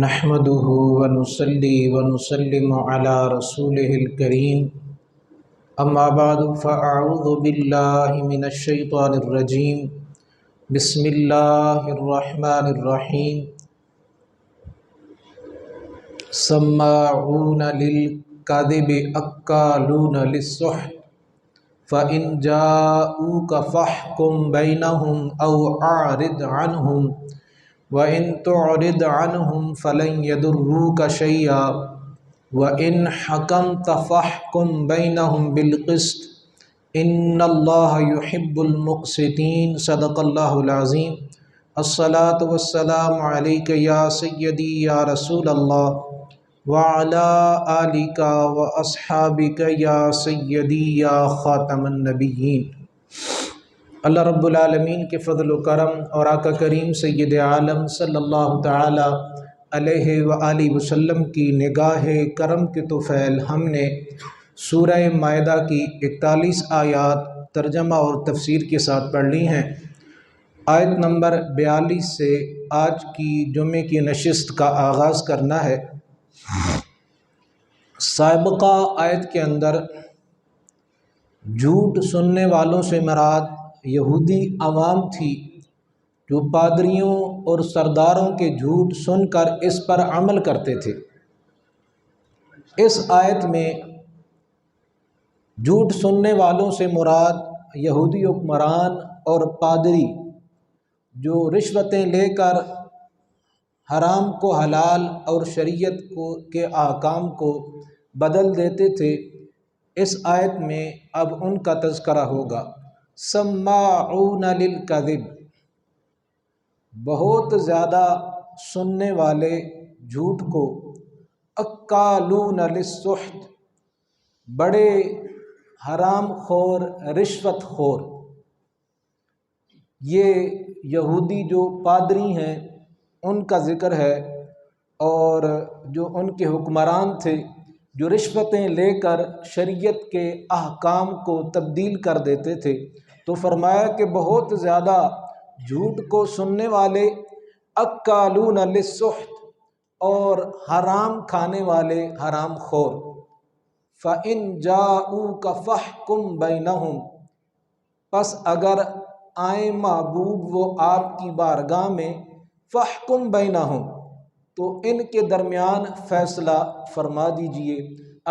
نحمده ونصلي ونسلم على رسوله الكريم اما بعد فاعوذ بالله من الشيطان الرجيم بسم الله الرحمن الرحيم سماعون للكذب اكالون للسحت فإن جاءوك فاحكم بينهم أو أعرض عنهم وَإِن تُعْرِضْ عَنْهُمْ فَلَنْ يَضُرُّوكَ شَيْئًا وَإِنْ حَكَمْتَ فَاحْكُمْ بَيْنَهُمْ بِالْقِسْطِ إِنَّ اللَّهَ يُحِبُّ الْمُقْسِطِينَ صدق اللہ العظیم۔ الصلاۃ والسلام علیک یا سیدی یا رسول اللہ وعلی آلک واصحابک یا سیدی یا خاتم النبیین۔ اللہ رب العالمین کے فضل و کرم اور آقا کریم سید عالم صلی اللہ تعالی علیہ وآلہ وسلم کی نگاہ کرم کے طفیل ہم نے سورہ مائدہ کی 41 آیات ترجمہ اور تفسیر کے ساتھ پڑھ لی ہیں۔ آیت نمبر 42 سے آج کی جمعے کی نشست کا آغاز کرنا ہے۔ سابقہ آیت کے اندر جھوٹ سننے والوں سے مراد یہودی عوام تھی جو پادریوں اور سرداروں کے جھوٹ سن کر اس پر عمل کرتے تھے۔ اس آیت میں جھوٹ سننے والوں سے مراد یہودی حکمران اور پادری جو رشوتیں لے کر حرام کو حلال اور شریعت کے احکام کو بدل دیتے تھے۔ اس آیت میں اب ان کا تذکرہ ہوگا۔ سماعون للکذب، بہت زیادہ سننے والے جھوٹ کو، اکالون للسحت، بڑے حرام خور رشوت خور۔ یہ یہودی جو پادری ہیں ان کا ذکر ہے، اور جو ان کے حکمران تھے جو رشوتیں لے کر شریعت کے احکام کو تبدیل کر دیتے تھے۔ تو فرمایا کہ بہت زیادہ جھوٹ کو سننے والے، اکالون للسحت، اور حرام کھانے والے حرام خور۔ فَإِن جَاءُوكَ فَاحْكُمْ بَيْنَهُمْ، پس اگر آئیں محبوب وہ آپ کی بارگاہ میں، فَاحْكُمْ بَيْنَهُمْ، تو ان کے درمیان فیصلہ فرما دیجئے۔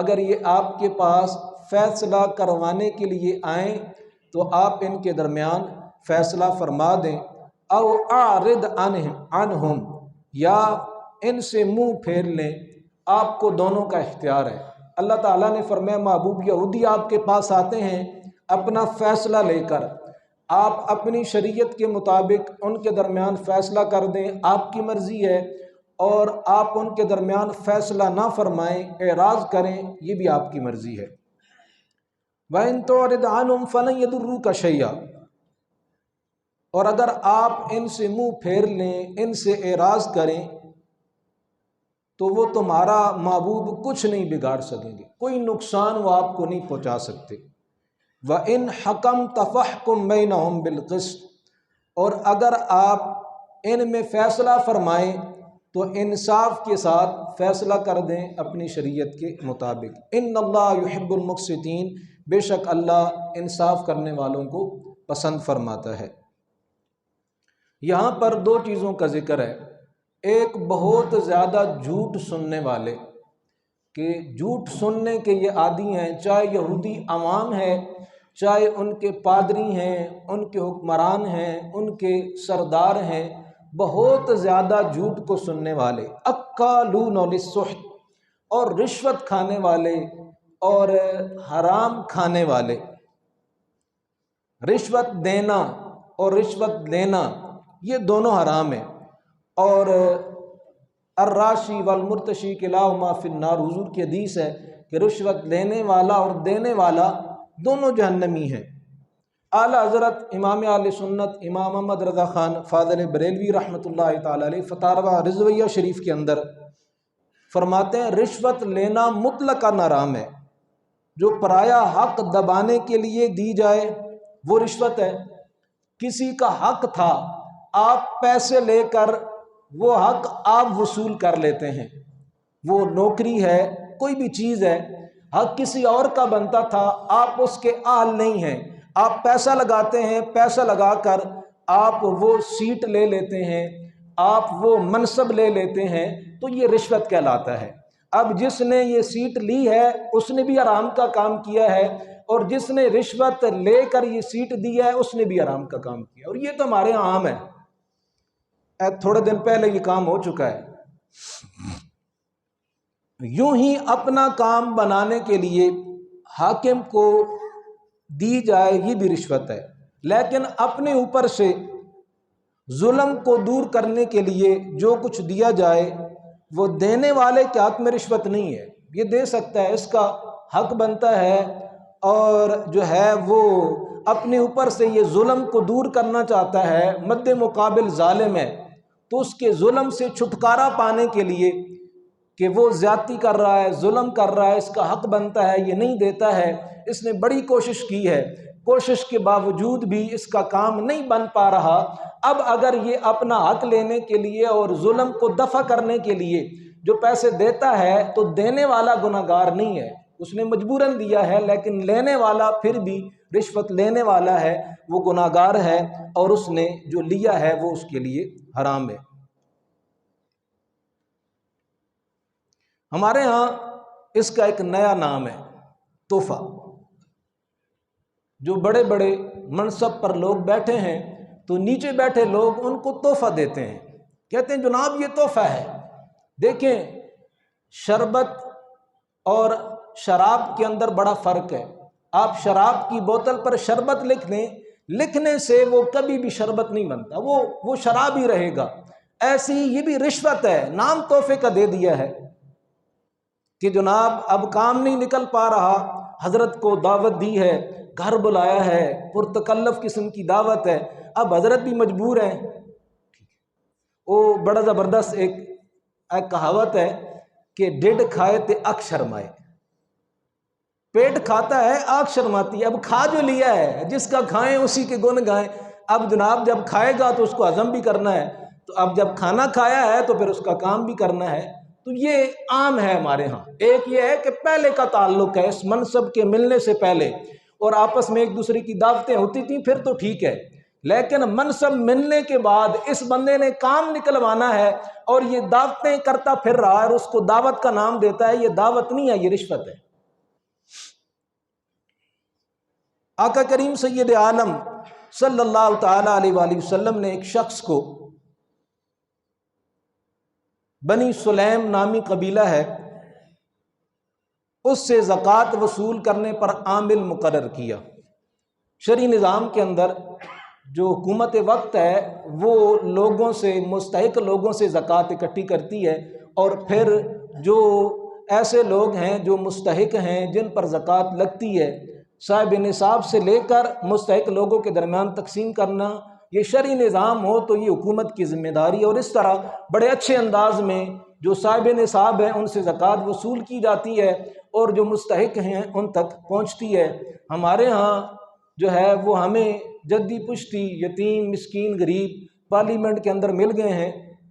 اگر یہ آپ کے پاس فیصلہ کروانے کے لیے آئیں تو آپ ان کے درمیان فیصلہ فرما دیں۔ او اعرض عنہم، یا ان سے منہ پھیر لیں، آپ کو دونوں کا اختیار ہے۔ اللہ تعالیٰ نے فرمایا محبوب یہودی آپ کے پاس آتے ہیں اپنا فیصلہ لے کر، آپ اپنی شریعت کے مطابق ان کے درمیان فیصلہ کر دیں، آپ کی مرضی ہے، اور آپ ان کے درمیان فیصلہ نہ فرمائیں، اعراض کریں، یہ بھی آپ کی مرضی ہے۔ وَإِن تُعْرِضْ عَنْهُمْ فَلَنْ يَضُرُّوكَ شَيْئًا، اور اگر آپ ان سے منہ پھیر لیں، ان سے اعراض کریں، تو وہ تمہارا محبوب کچھ نہیں بگاڑ سکیں گے، کوئی نقصان وہ آپ کو نہیں پہنچا سکتے۔ وَإِنْ حَكَمْتَ فَاحْكُمْ بَيْنَهُمْ بِالْقِسْطِ، اور اگر آپ ان میں فیصلہ فرمائیں تو انصاف کے ساتھ فیصلہ کر دیں اپنی شریعت کے مطابق۔ ان اللہ یحب المقسطین، بے شک اللہ انصاف کرنے والوں کو پسند فرماتا ہے۔ یہاں پر دو چیزوں کا ذکر ہے۔ ایک بہت زیادہ جھوٹ سننے والے، کہ جھوٹ سننے کے یہ عادی ہیں، چاہے یہودی عوام ہے، چاہے ان کے پادری ہیں، ان کے حکمران ہیں، ان کے سردار ہیں، بہت زیادہ جھوٹ کو سننے والے، اکالون للسحت، اور رشوت کھانے والے اور حرام کھانے والے۔ رشوت دینا اور رشوت لینا یہ دونوں حرام ہیں، اور الراشی والمرتشی کلاہما فی النار، حضور کی حدیث ہے کہ رشوت لینے والا اور دینے والا دونوں جہنمی ہیں۔ اعلیٰ حضرت امام اہل سنت امام محمد رضا خان فاضل بریلوی رحمۃ اللہ تعالی علیہ فتاوی رضویہ شریف کے اندر فرماتے ہیں رشوت لینا مطلقاً حرام ہے۔ جو پرایا حق دبانے کے لیے دی جائے وہ رشوت ہے۔ کسی کا حق تھا، آپ پیسے لے کر وہ حق آپ وصول کر لیتے ہیں۔ وہ نوکری ہے، کوئی بھی چیز ہے، حق کسی اور کا بنتا تھا، آپ اس کے اہل نہیں ہیں، آپ پیسہ لگاتے ہیں، پیسہ لگا کر آپ وہ سیٹ لے لیتے ہیں، آپ وہ منصب لے لیتے ہیں، تو یہ رشوت کہلاتا ہے۔ اب جس نے یہ سیٹ لی ہے اس نے بھی حرام کا کام کیا ہے، اور جس نے رشوت لے کر یہ سیٹ دی ہے اس نے بھی حرام کا کام کیا، اور یہ تو ہمارے یہاں عام ہے، تھوڑے دن پہلے یہ کام ہو چکا ہے۔ یوں ہی اپنا کام بنانے کے لیے حاکم کو دی جائے یہ بھی رشوت ہے، لیکن اپنے اوپر سے ظلم کو دور کرنے کے لیے جو کچھ دیا جائے وہ دینے والے کے حق میں رشوت نہیں ہے، یہ دے سکتا ہے، اس کا حق بنتا ہے، اور جو ہے وہ اپنے اوپر سے یہ ظلم کو دور کرنا چاہتا ہے، مد مقابل ظالم ہے، تو اس کے ظلم سے چھٹکارا پانے کے لیے کہ وہ زیادتی کر رہا ہے، ظلم کر رہا ہے، اس کا حق بنتا ہے، یہ نہیں دیتا ہے، اس نے بڑی کوشش کی ہے، کوشش کے باوجود بھی اس کا کام نہیں بن پا رہا، اب اگر یہ اپنا حق لینے کے لیے اور ظلم کو دفع کرنے کے لیے جو پیسے دیتا ہے تو دینے والا گناہگار نہیں ہے، اس نے مجبوراً دیا ہے، لیکن لینے والا پھر بھی رشوت لینے والا ہے، وہ گناہگار ہے، اور اس نے جو لیا ہے وہ اس کے لیے حرام ہے۔ ہمارے ہاں اس کا ایک نیا نام ہے تحفہ۔ جو بڑے بڑے منصب پر لوگ بیٹھے ہیں تو نیچے بیٹھے لوگ ان کو تحفہ دیتے ہیں، کہتے ہیں جناب یہ تحفہ ہے۔ دیکھیں، شربت اور شراب کے اندر بڑا فرق ہے۔ آپ شراب کی بوتل پر شربت لکھ دیں، لکھنے سے وہ کبھی بھی شربت نہیں بنتا، وہ شراب ہی رہے گا۔ ایسی یہ بھی رشوت ہے، نام تحفے کا دے دیا ہے کہ جناب اب کام نہیں نکل پا رہا، حضرت کو دعوت دی ہے، گھر بلایا ہے، پرتکلف قسم کی دعوت ہے، اب حضرت بھی مجبور ہیں۔ وہ بڑا زبردست ایک کہاوت ہے کہ ڈیڈ کھائے تے آنکھ شرمائے، پیٹ کھاتا ہے آنکھ شرماتی ہے، اب کھا جو لیا ہے، جس کا کھائیں اسی کے گن گائیں، اب جناب جب کھائے گا تو اس کو ہضم بھی کرنا ہے، تو اب جب کھانا کھایا ہے تو پھر اس کا کام بھی کرنا ہے۔ تو یہ عام ہے ہمارے ہاں۔ ایک یہ ہے کہ پہلے کا تعلق ہے اس منصب کے ملنے سے پہلے، اور آپس میں ایک دوسرے کی دعوتیں ہوتی تھیں، پھر تو ٹھیک ہے، لیکن منصب ملنے کے بعد اس بندے نے کام نکلوانا ہے اور یہ دعوتیں کرتا پھر رہا ہے اور اس کو دعوت کا نام دیتا ہے، یہ دعوت نہیں ہے، یہ رشوت ہے۔ آقا کریم سید عالم صلی اللہ تعالی علیہ وآلہ وسلم نے ایک شخص کو، بنی سلیم نامی قبیلہ ہے، اس سے زکوٰۃ وصول کرنے پر عامل مقرر کیا۔ شرعی نظام کے اندر جو حکومت وقت ہے وہ لوگوں سے، مستحق لوگوں سے زکوٰۃ اکٹھی کرتی ہے، اور پھر جو ایسے لوگ ہیں جو مستحق ہیں جن پر زکوٰۃ لگتی ہے، صاحب نصاب سے لے کر مستحق لوگوں کے درمیان تقسیم کرنا، یہ شرعی نظام ہو تو یہ حکومت کی ذمہ داری ہے، اور اس طرح بڑے اچھے انداز میں جو صاحب نصاب ہیں ان سے زکوٰۃ وصول کی جاتی ہے اور جو مستحق ہیں ان تک پہنچتی ہے۔ ہمارے ہاں جو ہے وہ ہمیں جدی پشتی، یتیم، مسکین، غریب پارلیمنٹ کے اندر مل گئے ہیں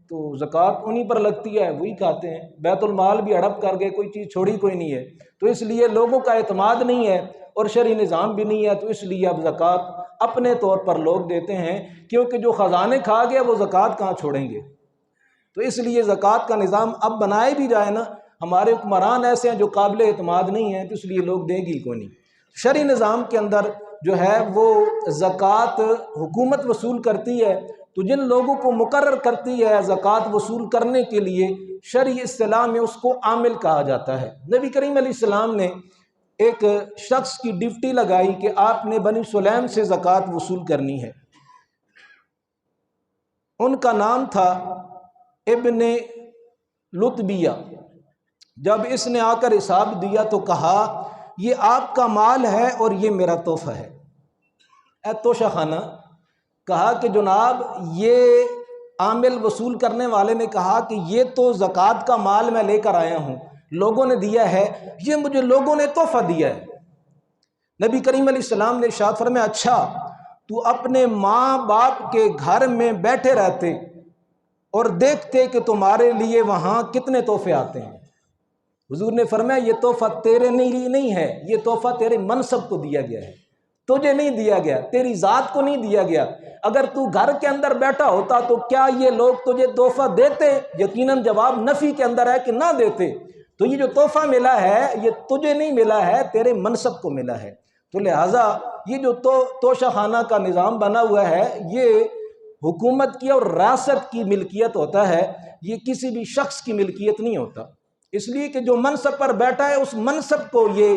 تو زکوٰۃ انہی پر لگتی ہے، وہی کھاتے ہیں، بیت المال بھی ہڑپ کر گئے، کوئی چیز چھوڑی کوئی نہیں ہے، تو اس لیے لوگوں کا اعتماد نہیں ہے اور شرعی نظام بھی نہیں ہے، تو اس لیے اب زکوٰۃ اپنے طور پر لوگ دیتے ہیں، کیونکہ جو خزانے کھا گئے وہ زکوٰۃ کہاں چھوڑیں گے، تو اس لیے زکوٰۃ کا نظام اب بنائے بھی جائے نا، ہمارے حکمران ایسے ہیں جو قابل اعتماد نہیں ہیں، تو اس لیے لوگ دیں گی کو نہیں۔ شرعی نظام کے اندر جو ہے وہ زکوٰۃ حکومت وصول کرتی ہے، تو جن لوگوں کو مقرر کرتی ہے زکوٰۃ وصول کرنے کے لیے، شرعی اصطلاح میں اس کو عامل کہا جاتا ہے۔ نبی کریم علیہ السلام نے ایک شخص کی ڈیوٹی لگائی کہ آپ نے بنی سلیم سے زکوٰۃ وصول کرنی ہے، ان کا نام تھا ابن لطبیہ۔ جب اس نے آ کر حساب دیا تو کہا یہ آپ کا مال ہے اور یہ میرا تحفہ ہے۔ اے توشہ خانہ، کہا کہ جناب یہ عامل وصول کرنے والے نے کہا کہ یہ تو زکوٰۃ کا مال میں لے کر آیا ہوں، لوگوں نے دیا ہے، یہ مجھے لوگوں نے تحفہ دیا ہے۔ نبی کریم علیہ السلام نے ارشاد فرمایا اچھا تو اپنے ماں باپ کے گھر میں بیٹھے رہتے اور دیکھتے کہ تمہارے لیے وہاں کتنے تحفے آتے ہیں۔ حضور نے فرمایا یہ تحفہ تیرے لیے نہیں ہے، یہ تحفہ تیرے منصب کو دیا گیا ہے، تجھے نہیں دیا گیا، تیری ذات کو نہیں دیا گیا۔ اگر تو گھر کے اندر بیٹھا ہوتا تو کیا یہ لوگ تجھے تحفہ دیتے؟ یقیناً جواب نفی کے اندر ہے کہ نہ دیتے۔ تو یہ جو تحفہ ملا ہے یہ تجھے نہیں ملا ہے، تیرے منصب کو ملا ہے۔ تو لہٰذا یہ جو توشہ خانہ کا نظام بنا ہوا ہے یہ حکومت کی اور ریاست کی ملکیت ہوتا ہے، یہ کسی بھی شخص کی ملکیت نہیں ہوتا، اس لیے کہ جو منصب پر بیٹھا ہے اس منصب کو یہ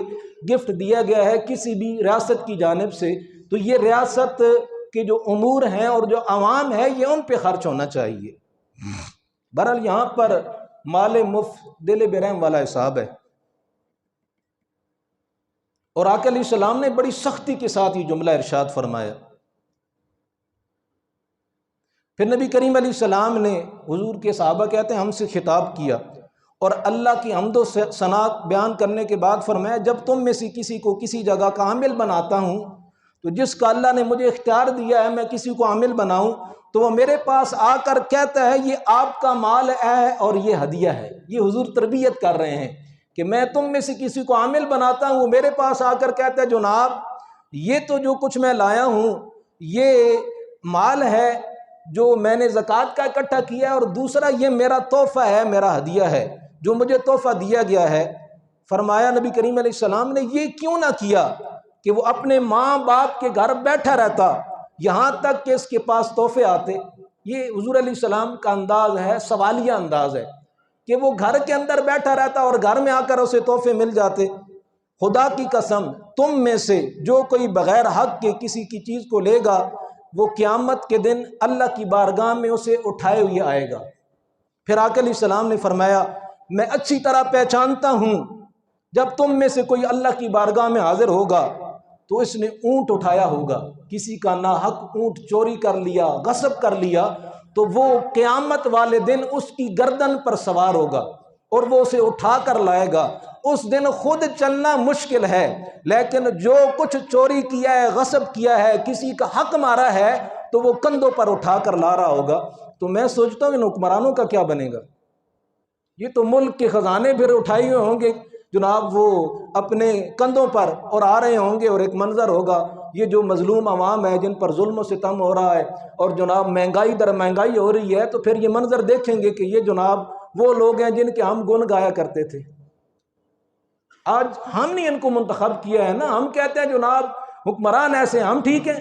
گفٹ دیا گیا ہے کسی بھی ریاست کی جانب سے، تو یہ ریاست کے جو امور ہیں اور جو عوام ہے یہ ان پہ خرچ ہونا چاہیے۔ بہرحال یہاں پر مال مفت دل برحم والا حساب ہے، اور آقا علیہ السلام نے بڑی سختی کے ساتھ یہ جملہ ارشاد فرمایا۔ پھر نبی کریم علیہ السلام نے حضور کے صحابہ کہتے ہیں ہم سے خطاب کیا اور اللہ کی حمد و ثنا بیان کرنے کے بعد فرمایا جب تم میں سے کسی کو کسی جگہ کا عامل بناتا ہوں تو جس کا اللہ نے مجھے اختیار دیا ہے میں کسی کو عامل بناؤں تو وہ میرے پاس آ کر کہتا ہے یہ آپ کا مال ہے اور یہ ہدیہ ہے۔ یہ حضور تربیت کر رہے ہیں کہ میں تم میں سے کسی کو عامل بناتا ہوں، وہ میرے پاس آ کر کہتا ہے جناب یہ تو جو کچھ میں لایا ہوں یہ مال ہے جو میں نے زکوٰۃ کا اکٹھا کیا ہے، اور دوسرا یہ میرا تحفہ ہے، میرا ہدیہ ہے جو مجھے تحفہ دیا گیا ہے۔ فرمایا نبی کریم علیہ السلام نے یہ کیوں نہ کیا کہ وہ اپنے ماں باپ کے گھر بیٹھا رہتا یہاں تک کہ اس کے پاس تحفے آتے۔ یہ حضور علیہ السلام کا انداز ہے، سوالیہ انداز ہے کہ وہ گھر کے اندر بیٹھا رہتا اور گھر میں آ کر اسے تحفے مل جاتے۔ خدا کی قسم تم میں سے جو کوئی بغیر حق کے کسی کی چیز کو لے گا وہ قیامت کے دن اللہ کی بارگاہ میں اسے اٹھائے ہوئے آئے گا۔ پھر آقا علیہ السلام نے فرمایا میں اچھی طرح پہچانتا ہوں جب تم میں سے کوئی اللہ کی بارگاہ میں حاضر ہوگا تو اس نے اونٹ اٹھایا ہوگا، کسی کا ناحق اونٹ چوری کر لیا، غصب کر لیا، تو وہ قیامت والے دن اس کی گردن پر سوار ہوگا اور وہ اسے اٹھا کر لائے گا۔ اس دن خود چلنا مشکل ہے لیکن جو کچھ چوری کیا ہے، غصب کیا ہے، کسی کا حق مارا ہے تو وہ کندھوں پر اٹھا کر لا رہا ہوگا۔ تو میں سوچتا ہوں ان حکمرانوں کا کیا بنے گا؟ یہ تو ملک کے خزانے پھر اٹھائے ہوئے ہوں گے جناب وہ اپنے کندھوں پر اور آ رہے ہوں گے، اور ایک منظر ہوگا یہ جو مظلوم عوام ہے جن پر ظلم و ستم ہو رہا ہے اور جناب مہنگائی در مہنگائی ہو رہی ہے، تو پھر یہ منظر دیکھیں گے کہ یہ جناب وہ لوگ ہیں جن کے ہم گن گایا کرتے تھے۔ آج ہم نے ان کو منتخب کیا ہے نا، ہم کہتے ہیں جناب حکمران ایسے ہم ٹھیک ہیں،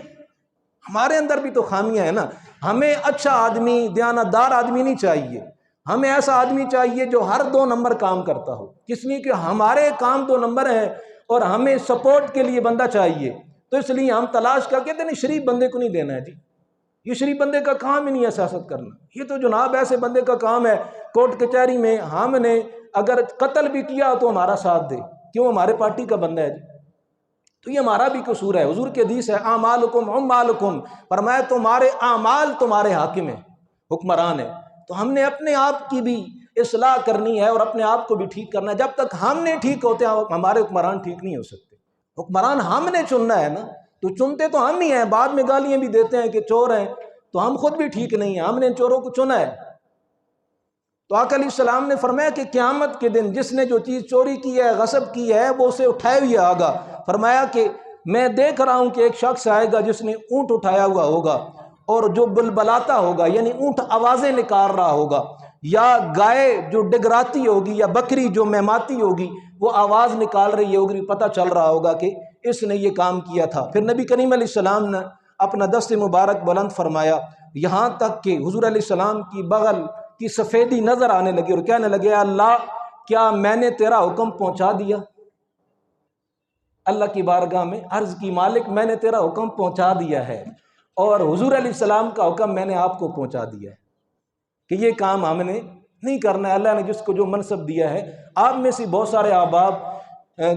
ہمارے اندر بھی تو خامیاں ہیں نا۔ ہمیں اچھا آدمی، دیانتدار آدمی نہیں چاہیے، ہمیں ایسا آدمی چاہیے جو ہر 2 نمبر کام کرتا ہو، اس لیے کہ ہمارے کام 2 نمبر ہیں اور ہمیں سپورٹ کے لیے بندہ چاہیے، تو اس لیے ہم تلاش کر کے نہیں شریف بندے کو نہیں دینا ہے جی، یہ شریف بندے کا کام ہی نہیں ہے سیاست کرنا، یہ تو جناب ایسے بندے کا کام ہے کورٹ کچہری میں ہم نے اگر قتل بھی کیا تو ہمارا ساتھ دے، کیوں ہمارے پارٹی کا بندہ ہے جی، تو یہ ہمارا بھی قصور ہے۔ حضور کے حدیث ہے اعمالکم عمالکم، فرمایا تمہارے اعمال تمہارے حاکم ہیں، حکمران ہیں، تو ہم نے اپنے آپ کی بھی اصلاح کرنی ہے اور اپنے آپ کو بھی ٹھیک کرنا ہے۔ جب تک ہم نہیں ٹھیک ہوتے ہمارے حکمران ٹھیک نہیں ہو سکتے۔ حکمران ہم نے چننا ہے نا، تو چنتے تو ہم ہی ہیں، بعد میں گالیاں بھی دیتے ہیں کہ چور ہیں، تو ہم خود بھی ٹھیک نہیں ہیں، ہم نے ان چوروں کو چنا ہے۔ تو آقا علیہ السلام نے فرمایا کہ قیامت کے دن جس نے جو چیز چوری کی ہے، غصب کی ہے، وہ اسے اٹھائے ہوئے آگا۔ فرمایا کہ میں دیکھ رہا ہوں کہ ایک شخص آئے گا جس نے اونٹ اٹھایا ہوا ہوگا اور جو بلبلاتا ہوگا، یعنی اونٹ آوازیں نکال رہا ہوگا، یا گائے جو ڈگراتی ہوگی یا بکری جو مہماتی ہوگی وہ آواز نکال رہی ہوگی، پتہ چل رہا ہوگا کہ اس نے یہ کام کیا تھا۔ پھر نبی کریم علیہ السلام نے اپنا دست مبارک بلند فرمایا یہاں تک کہ حضور علیہ السلام کی بغل کی سفیدی نظر آنے لگی اور کہنے لگے اللہ کیا میں نے تیرا حکم پہنچا دیا؟ اللہ کی بارگاہ میں عرض کی مالک میں نے تیرا حکم پہنچا دیا ہے، اور حضور علیہ السلام کا حکم میں نے آپ کو پہنچا دیا ہے کہ یہ کام ہم نے نہیں کرنا ہے۔ اللہ نے جس کو جو منصب دیا ہے، آپ میں سے بہت سارے احباب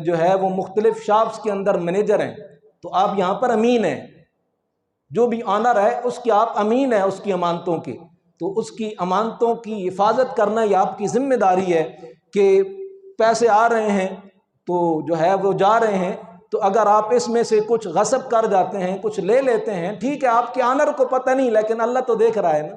جو ہے وہ مختلف شاپس کے اندر مینیجر ہیں، تو آپ یہاں پر امین ہیں، جو بھی آنر ہے اس کے آپ امین ہیں اس کی امانتوں کے، تو اس کی امانتوں کی حفاظت کرنا یہ آپ کی ذمہ داری ہے کہ پیسے آ رہے ہیں تو جو ہے وہ جا رہے ہیں، تو اگر آپ اس میں سے کچھ غصب کر جاتے ہیں، کچھ لے لیتے ہیں، ٹھیک ہے آپ کے آنر کو پتہ نہیں لیکن اللہ تو دیکھ رہا ہے نا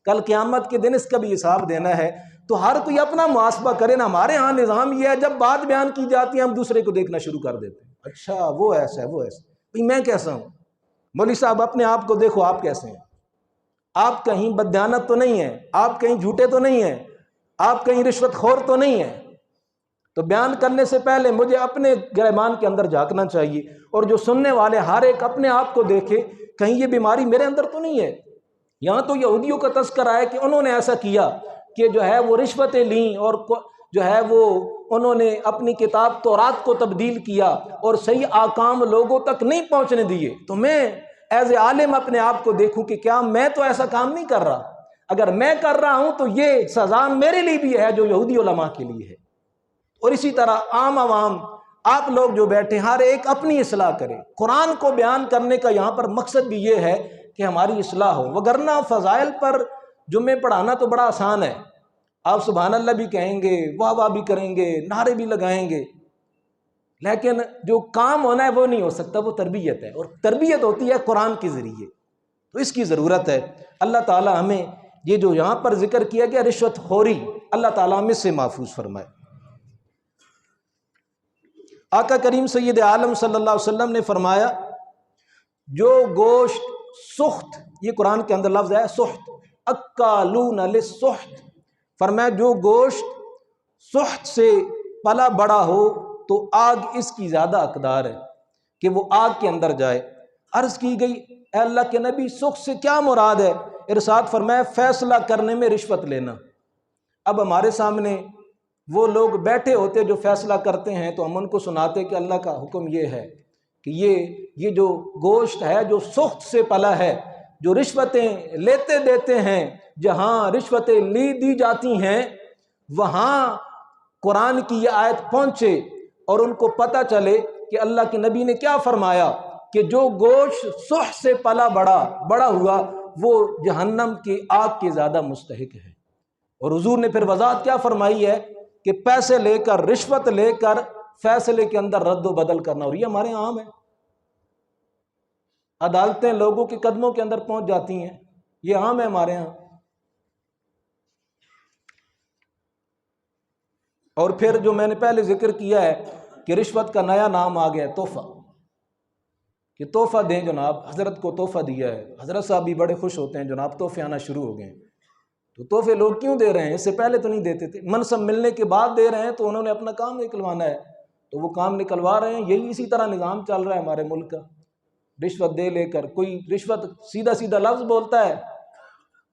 کل قیامت کے دن اس کا بھی حساب دینا ہے۔ تو ہر کوئی اپنا محاسبہ کرے نا۔ ہمارے ہاں نظام یہ ہے، جب بات بیان کی جاتی ہے ہم دوسرے کو دیکھنا شروع کر دیتے ہیں، اچھا وہ ایسا ہے، وہ ایسا ہے، میں کیسا ہوں؟ مولوی صاحب اپنے آپ کو دیکھو، آپ کیسے ہیں؟ آپ کہیں بددیانت تو نہیں ہیں؟ آپ کہیں جھوٹے تو نہیں ہیں؟ آپ کہیں رشوت خور تو نہیں ہیں؟ تو بیان کرنے سے پہلے مجھے اپنے گریبان کے اندر جھانکنا چاہیے، اور جو سننے والے ہر ایک اپنے آپ کو دیکھے، کہیں یہ بیماری میرے اندر تو نہیں ہے۔ یہاں تو یہودیوں کا تذکرہ ہے کہ انہوں نے ایسا کیا کہ جو ہے وہ رشوتیں لیں، اور جو ہے وہ انہوں نے اپنی کتاب تورات کو تبدیل کیا اور صحیح احکام لوگوں تک نہیں پہنچنے دیے۔ تو میں ایز اے عالم اپنے آپ کو دیکھوں کہ کیا میں تو ایسا کام نہیں کر رہا؟ اگر میں کر رہا ہوں تو یہ سزا میرے لیے بھی ہے جو یہودی علماء کے لیے ہے۔ اور اسی طرح عام عوام، آپ لوگ جو بیٹھے، ہر ایک اپنی اصلاح کرے۔ قرآن کو بیان کرنے کا یہاں پر مقصد بھی یہ ہے کہ ہماری اصلاح ہو، وگرنہ فضائل پر جمعے پڑھانا تو بڑا آسان ہے، آپ سبحان اللہ بھی کہیں گے، واہ واہ بھی کریں گے، نعرے بھی لگائیں گے، لیکن جو کام ہونا ہے وہ نہیں ہو سکتا، وہ تربیت ہے، اور تربیت ہوتی ہے قرآن کے ذریعے، تو اس کی ضرورت ہے۔ اللہ تعالی ہمیں یہ جو یہاں پر ذکر کیا گیا رشوت خوری، اللہ تعالیٰ ہمیں سے محفوظ فرمائے۔ آقا کریم سید عالم صلی اللہ علیہ وسلم نے فرمایا، جو گوشت سخت، یہ قرآن کے اندر لفظ ہے سخت، اکالون للسحت، فرمایا جو گوشت سحت سے پلا بڑا ہو تو آگ اس کی زیادہ حقدار ہے کہ وہ آگ کے اندر جائے۔ عرض کی گئی، اے اللہ کے نبی سخت سے کیا مراد ہے؟ ارشاد فرمایا فیصلہ کرنے میں رشوت لینا۔ اب ہمارے سامنے وہ لوگ بیٹھے ہوتے جو فیصلہ کرتے ہیں تو ہم ان کو سناتے کہ اللہ کا حکم یہ ہے کہ یہ جو گوشت ہے جو سخت سے پلا ہے، جو رشوتیں لیتے دیتے ہیں، جہاں رشوتیں دی جاتی ہیں وہاں قرآن کی یہ آیت پہنچے اور ان کو پتہ چلے کہ اللہ کے نبی نے کیا فرمایا کہ جو گوشت سخت سے پلا بڑا ہوا وہ جہنم کی آگ کے زیادہ مستحق ہے۔ اور حضور نے پھر وضاحت کیا فرمائی ہے کہ پیسے لے کر، رشوت لے کر فیصلے کے اندر رد و بدل کرنا، اور یہ ہمارے یہاں عام ہے۔ عدالتیں لوگوں کے قدموں کے اندر پہنچ جاتی ہیں، یہ عام ہے ہمارے ہاں۔ اور پھر جو میں نے پہلے ذکر کیا ہے کہ رشوت کا نیا نام آ گیا ہے تحفہ، کہ تحفہ دیں جناب، حضرت کو تحفہ دیا ہے، حضرت صاحب بھی بڑے خوش ہوتے ہیں جناب تحفے آنا شروع ہو گئے ہیں۔ تو تحفے لوگ کیوں دے رہے ہیں؟ اس سے پہلے تو نہیں دیتے تھے، منصب ملنے کے بعد دے رہے ہیں تو انہوں نے اپنا کام نکلوانا ہے تو وہ کام نکلوا رہے ہیں۔ یہی اسی طرح نظام چل رہا ہے ہمارے ملک کا، رشوت دے لے کر۔ کوئی رشوت سیدھا سیدھا لفظ بولتا ہے،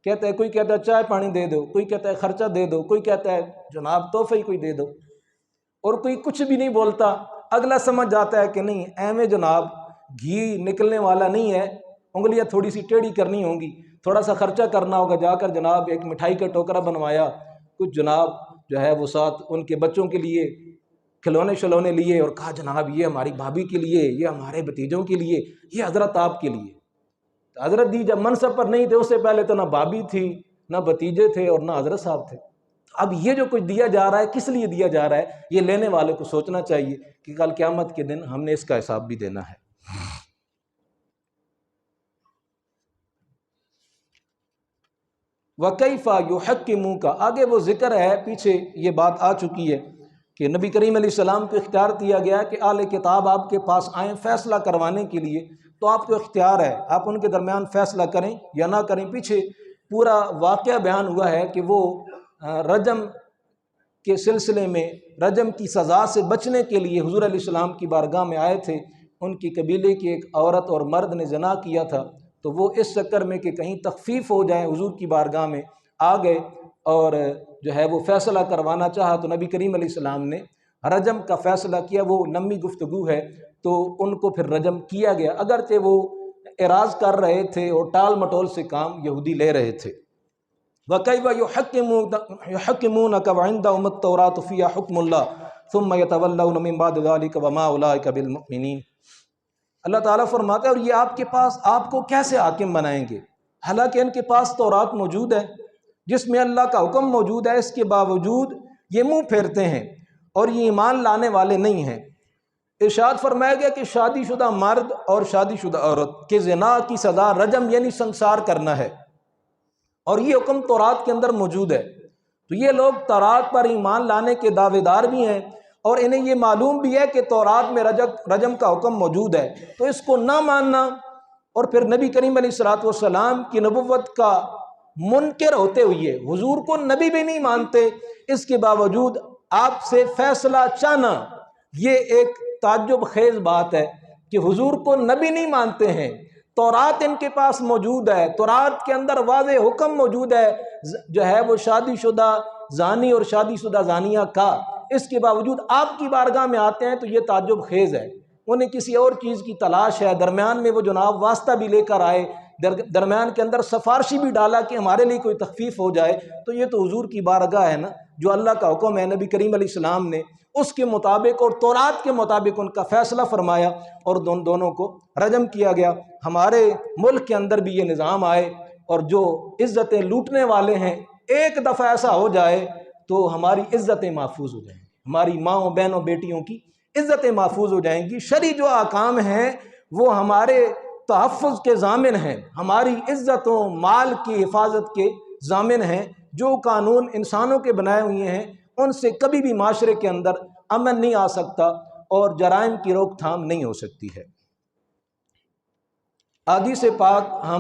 کہتا ہے، کوئی کہتا ہے چائے پانی دے دو، کوئی کہتا ہے خرچہ دے دو، کوئی کہتا ہے جناب تحفہ ہی کوئی دے دو، اور کوئی کچھ بھی نہیں بولتا۔ اگلا سمجھ جاتا ہے کہ نہیں ایویں جناب گھی نکلنے والا نہیں ہے، انگلیاں تھوڑی سی ٹیڑھی کرنی ہوں گی، تھوڑا سا خرچہ کرنا ہوگا، جا کر جناب ایک مٹھائی کا ٹوکرا بنوایا، کچھ جناب جو ہے وہ ساتھ ان کے بچوں کے لیے کھلونے شلونے لیے، اور کہا جناب یہ ہماری بھابھی کے لیے، یہ ہمارے بھتیجوں کے لیے، یہ حضرت آپ کے لیے۔ تو حضرت دی جب منصب پر نہیں تھے اس سے پہلے تو نہ بھابھی تھی، نہ بھتیجے تھے، اور نہ حضرت صاحب تھے۔ اب یہ جو کچھ دیا جا رہا ہے کس لیے دیا جا رہا ہے؟ یہ لینے والے کو سوچنا چاہیے کہ کل قیامت کے دن ہم نے اس کا حساب بھی دینا ہے۔ وَكَيْفَ يُحَكِّمُونَ کا آگے وہ ذکر ہے، پیچھے یہ بات آ چکی ہے کہ نبی کریم علیہ السلام کو اختیار دیا گیا کہ اہل کتاب آپ کے پاس آئیں فیصلہ کروانے کے لیے، تو آپ کو اختیار ہے، آپ ان کے درمیان فیصلہ کریں یا نہ کریں۔ پیچھے پورا واقعہ بیان ہوا ہے کہ وہ رجم کے سلسلے میں رجم کی سزا سے بچنے کے لیے حضور علیہ السلام کی بارگاہ میں آئے تھے۔ ان کی قبیلے کی ایک عورت اور مرد نے زنا کیا تھا، تو وہ اس چکر میں کہ کہیں تخفیف ہو جائے حضور کی بارگاہ میں آ گئے، اور جو ہے وہ فیصلہ کروانا چاہا تو نبی کریم علیہ السلام نے رجم کا فیصلہ کیا۔ وہ لمبی گفتگو ہے، تو ان کو پھر رجم کیا گیا، اگرچہ وہ اعراض کر رہے تھے اور ٹال مٹول سے کام یہودی لے رہے تھے۔ وَكَيْفَ يُحَكِّمُونَكَ وَعِندَهُمُ التَّوْرَاةُ فِيهَا حُكْمُ اللَّهِ ثُمَّ يَتَوَلَّوْنَ مِن بَعْدِ ذَلِكَ وَمَا أُولَٰئِكَ بِالْمُؤْمِنِينَ۔ اللہ تعالیٰ فرماتا ہے، اور یہ آپ کے پاس آپ کو کیسے حاکم بنائیں گے، حالانکہ ان کے پاس تورات موجود ہے جس میں اللہ کا حکم موجود ہے، اس کے باوجود یہ منہ پھیرتے ہیں اور یہ ایمان لانے والے نہیں ہیں۔ ارشاد فرمایا گیا کہ شادی شدہ مرد اور شادی شدہ عورت کے زنا کی سزا رجم یعنی سنسار کرنا ہے، اور یہ حکم تورات کے اندر موجود ہے۔ تو یہ لوگ تورات پر ایمان لانے کے دعوے دار بھی ہیں اور انہیں یہ معلوم بھی ہے کہ تورات میں رجم کا حکم موجود ہے، تو اس کو نہ ماننا اور پھر نبی کریم علیہ الصلوۃ والسلام کی نبوت کا منکر ہوتے ہوئے حضور کو نبی بھی نہیں مانتے، اس کے باوجود آپ سے فیصلہ چاہنا، یہ ایک تعجب خیز بات ہے کہ حضور کو نبی نہیں مانتے ہیں، تورات ان کے پاس موجود ہے، تورات کے اندر واضح حکم موجود ہے جو ہے وہ شادی شدہ زانی اور شادی شدہ زانیہ کا، اس کے باوجود آپ کی بارگاہ میں آتے ہیں، تو یہ تعجب خیز ہے۔ انہیں کسی اور چیز کی تلاش ہے، درمیان میں وہ جناب واسطہ بھی لے کر آئے، درمیان کے اندر سفارشی بھی ڈالا کہ ہمارے لیے کوئی تخفیف ہو جائے، تو یہ تو حضور کی بارگاہ ہے نا، جو اللہ کا حکم ہے نبی کریم علیہ السلام نے اس کے مطابق اور تورات کے مطابق ان کا فیصلہ فرمایا اور دونوں کو رجم کیا گیا۔ ہمارے ملک کے اندر بھی یہ نظام آئے اور جو عزتیں لوٹنے والے ہیں، ایک دفعہ ایسا ہو جائے تو ہماری عزتیں محفوظ ہو جائیں گی، ہماری ماؤں بہنوں بیٹیوں کی عزتیں محفوظ ہو جائیں گی۔ شرعی جو احکام ہیں وہ ہمارے تحفظ کے ضامن ہیں، ہماری عزتوں مال کی حفاظت کے ضامن ہیں۔ جو قانون انسانوں کے بنائے ہوئے ہیں ان سے کبھی بھی معاشرے کے اندر امن نہیں آ سکتا اور جرائم کی روک تھام نہیں ہو سکتی ہے۔ حدیث پاک ہم